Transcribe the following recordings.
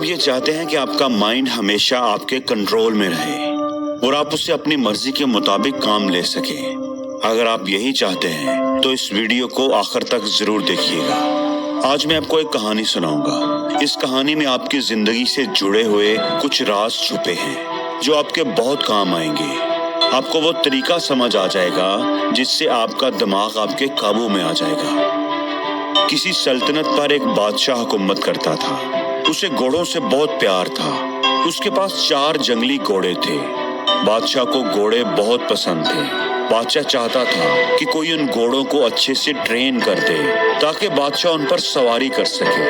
آپ یہ چاہتے ہیں کہ آپ کا مائنڈ ہمیشہ آپ کے کنٹرول میں رہے اور آپ اسے اپنی مرضی کے مطابق کام لے سکیں۔ اگر آپ یہی چاہتے ہیں تو اس ویڈیو کو آخر تک ضرور دیکھیے گا۔ آج میں آپ کو ایک کہانی سناؤں گا۔ اس کہانی میں آپ کی زندگی سے جڑے ہوئے کچھ راز چھپے ہیں جو آپ کے بہت کام آئیں گے۔ آپ کو وہ طریقہ سمجھ آ جائے گا جس سے آپ کا دماغ آپ کے قابو میں آ جائے گا۔ کسی سلطنت پر ایک بادشاہ حکومت کرتا تھا۔ اسے گھوڑوں سے بہت پیار تھا۔ اس کے پاس 4 جنگلی گھوڑے تھے۔ بادشاہ کو گھوڑے بہت پسند تھے۔ بادشاہ چاہتا تھا کہ کوئی ان گھوڑوں کو اچھے سے ٹرین کر دے تاکہ بادشاہ ان پر سواری کر سکے،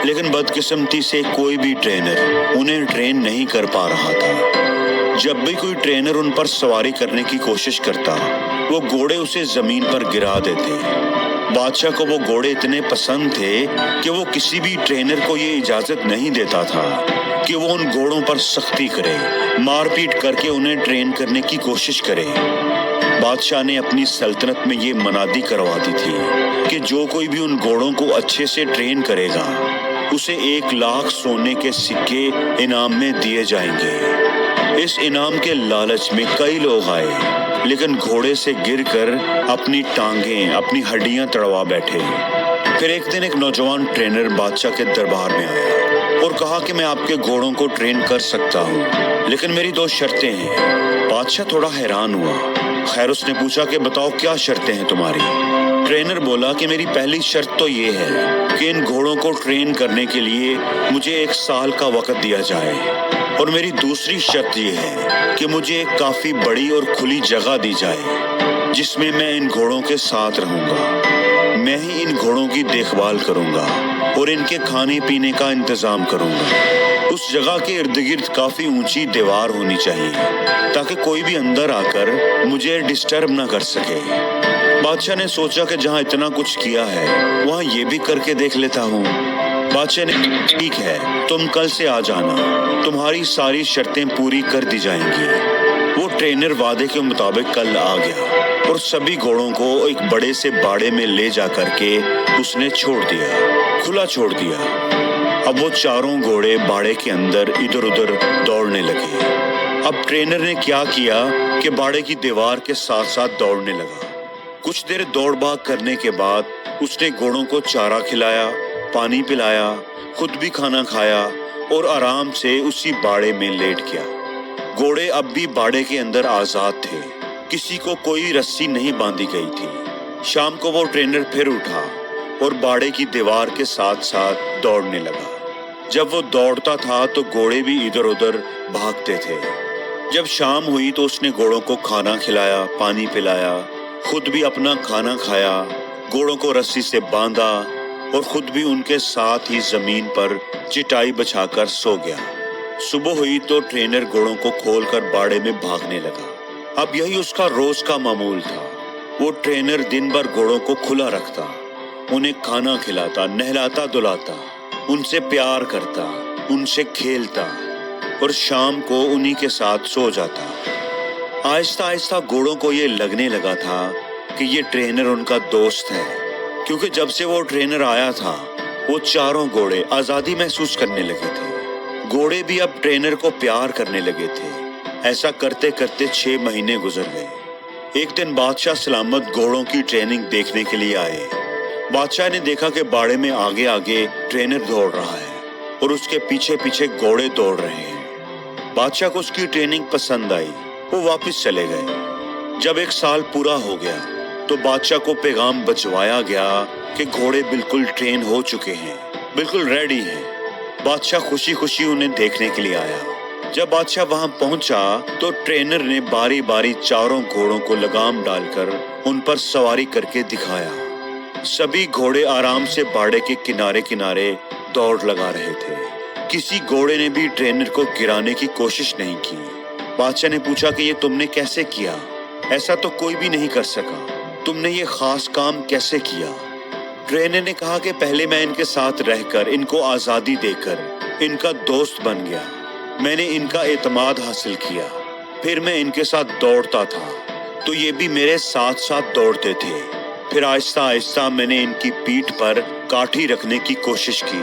لیکن بدقسمتی سے کوئی بھی ٹرینر انہیں ٹرین نہیں کر پا رہا تھا۔ جب بھی کوئی ٹرینر ان پر سواری کرنے کی کوشش کرتا، وہ گھوڑے اسے زمین پر گرا دیتے۔ بادشاہ کو وہ گھوڑے اتنے پسند تھے کہ وہ کسی بھی ٹرینر کو یہ اجازت نہیں دیتا تھا کہ وہ ان گھوڑوں پر سختی کرے، مار پیٹ کر کے انہیں ٹرین کرنے کی کوشش کرے۔ بادشاہ نے اپنی سلطنت میں یہ منادی کروا دی تھی کہ جو کوئی بھی ان گھوڑوں کو اچھے سے ٹرین کرے گا اسے 1 لاکھ سونے کے سکے انعام میں دیے جائیں گے۔ اس انعام کے لالچ میں کئی لوگ آئے، لیکن گھوڑے سے گر کر اپنی ٹانگیں، اپنی ہڈیاں تڑوا بیٹھے۔ پھر ایک دن ایک نوجوان ٹرینر بادشاہ کے دربار میں آیا اور کہا کہ میں آپ کے گھوڑوں کو ٹرین کر سکتا ہوں، لیکن میری 2 شرطیں ہیں۔ بادشاہ تھوڑا حیران ہوا۔ خیر، اس نے پوچھا کہ بتاؤ کیا شرطیں ہیں تمہاری؟ ٹرینر بولا کہ میری پہلی شرط تو یہ ہے کہ ان گھوڑوں کو ٹرین کرنے کے لیے مجھے 1 سال کا وقت دیا جائے، اور میری دوسری شرط یہ ہے کہ مجھے ایک کافی بڑی اور کھلی جگہ دی جائے جس میں میں ان گھوڑوں کے ساتھ رہوں گا۔ میں ہی ان گھوڑوں کی دیکھ بھال کروں گا اور ان کے کھانے پینے کا انتظام کروں گا۔ اس جگہ کے ارد گرد کافی اونچی دیوار ہونی چاہیے تاکہ کوئی بھی اندر آ کر مجھے ڈسٹرب نہ کر سکے۔ بادشاہ نے سوچا کہ جہاں اتنا کچھ کیا ہے وہاں یہ بھی کر کے دیکھ لیتا ہوں۔ بادشاہ نے ٹھیک ہے، تم کل سے آ جانا، تمہاری ساری شرطیں پوری کر دی جائیں گی۔ وہ ٹرینر وعدے کے مطابق کل آ گیا اور سبھی گھوڑوں کو ایک بڑے سے باڑے میں لے جا کر کے اس نے چھوڑ دیا، کھلا چھوڑ دیا۔ اب وہ 4 گھوڑے باڑے کے اندر ادھر ادھر دوڑنے لگے۔ اب ٹرینر نے کیا کیا کہ باڑے کی دیوار کے ساتھ ساتھ دوڑنے لگا۔ کچھ دیر دوڑ بھاگ کرنے کے بعد اس نے گھوڑوں کو چارہ کھلایا، پانی پلایا، خود بھی کھانا کھایا اور آرام سے اسی باڑے میں لیٹ گیا۔ گھوڑے اب بھی باڑے کے اندر آزاد تھے، کسی کو کوئی رسی نہیں باندھی گئی تھی۔ شام کو وہ ٹرینر پھر اٹھا اور باڑے کی دیوار کے ساتھ ساتھ دوڑنے لگا۔ جب وہ دوڑتا تھا تو گھوڑے بھی ادھر ادھر بھاگتے تھے۔ جب شام ہوئی تو اس نے گھوڑوں کو کھانا کھلایا، پانی پلایا، خود بھی اپنا کھانا کھایا، گھوڑوں کو رسی سے باندھا اور خود بھی ان کے ساتھ ہی زمین پر چٹائی بچھا کر سو گیا۔ صبح ہوئی تو ٹرینر گھوڑوں کو کھول کر باڑے میں بھاگنے لگا۔ اب یہی اس کا روز کا معمول تھا۔ وہ ٹرینر دن بھر گھوڑوں کو کھلا رکھتا، انہیں کھانا کھلاتا، نہلاتا دھلاتا، ان سے پیار کرتا، ان سے کھیلتا اور شام کو انہی کے ساتھ سو جاتا۔ آہستہ آہستہ گھوڑوں کو یہ لگنے لگا تھا کہ یہ ٹرینر ان کا دوست ہے، کیونکہ جب سے وہ ٹرینر آیا تھا وہ 4 گھوڑے آزادی محسوس کرنے لگے تھے۔ گھوڑے بھی اب ٹرینر کو پیار کرنے لگے تھے۔ ایسا کرتے کرتے 6 مہینے گزر گئے۔ ایک دن بادشاہ سلامت گھوڑوں کی ٹریننگ دیکھنے کے لیے آئے۔ بادشاہ نے دیکھا کہ باڑے میں آگے آگے ٹرینر دوڑ رہا ہے اور اس کے پیچھے پیچھے گھوڑے دوڑ رہے ہیں۔ بادشاہ کو اس کی ٹریننگ پسند آئی، وہ واپس چلے گئے۔ جب 1 سال پورا ہو گیا تو بادشاہ کو پیغام بھجوایا گیا کہ گھوڑے بالکل ٹرین ہو چکے ہیں، بالکل ریڈی ہیں۔ بادشاہ خوشی خوشی انہیں دیکھنے کے لیے آیا۔ جب بادشاہ وہاں پہنچا تو ٹرینر نے باری باری 4 گھوڑوں کو لگام ڈال کر ان پر سواری کر کے دکھایا۔ سبھی گھوڑے آرام سے باڑے کے کنارے کنارے دوڑ لگا رہے تھے۔ کسی گھوڑے نے بھی ٹرینر کو گرانے کی کوشش نہیں کی۔ بادشاہ نے پوچھا کہ یہ تم نے کیسے کیا؟ ایسا تو کوئی بھی نہیں کر سکا، تم نے یہ خاص کام کیسے کیا؟ ٹرینر نے کہا کہ پہلے میں ان کے ساتھ رہ کر، ان کو آزادی دے کر ان کا دوست بن گیا، میں نے ان کا اعتماد حاصل کیا، پھر میں ان کے ساتھ دوڑتا تھا تو یہ بھی میرے ساتھ ساتھ دوڑتے تھے، پھر آہستہ آہستہ میں نے ان کی پیٹھ پر کاٹھی رکھنے کی کوشش کی